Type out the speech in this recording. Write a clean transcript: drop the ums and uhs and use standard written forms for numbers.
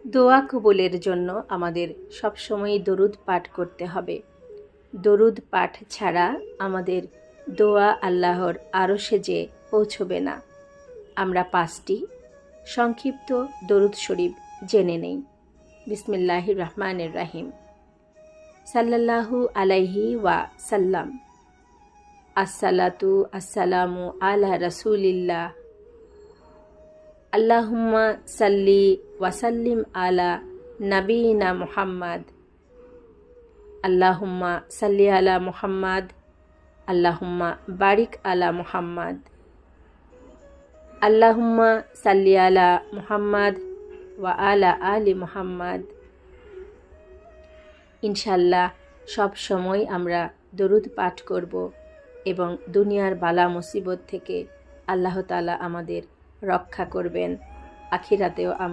দোয়া কবুলের জন্য আমাদের সবসময় দরুদ পাঠ করতে হবে। দরুদ পাঠ ছাড়া আমাদের দোয়া আল্লাহর আরশে যে পৌঁছবে না। আমরা 5টি সংক্ষিপ্ত দরুদ শরীফ জেনে নেই। বিসমিল্লাহির রহমানির রহিম। সাল্লাল্লাহু আলাইহি ওয়া সাল্লাম। আসসালাতু আসসালামু আলা রাসূলিল্লাহ। আল্লাহুম্মা সাল্লি ওয়াসাল্লিম আলা নাবিয়িনা মুহাম্মদ। আল্লাহুম্মা সাল্লি আলা মুহাম্মদ। আল্লাহুম্মা বারিক আলা মুহাম্মদ। আল্লাহুম্মা সাল্লি আলা মুহাম্মদ ওয়া আলা আলি মুহাম্মদ। ইনশাল্লাহ সব সময় আমরা দরুদ পাঠ করব এবং দুনিয়ার বালা মুসিবত থেকে আল্লাহ তাআলা আমাদের রক্ষা করবেন। আখিরাতেও আমরা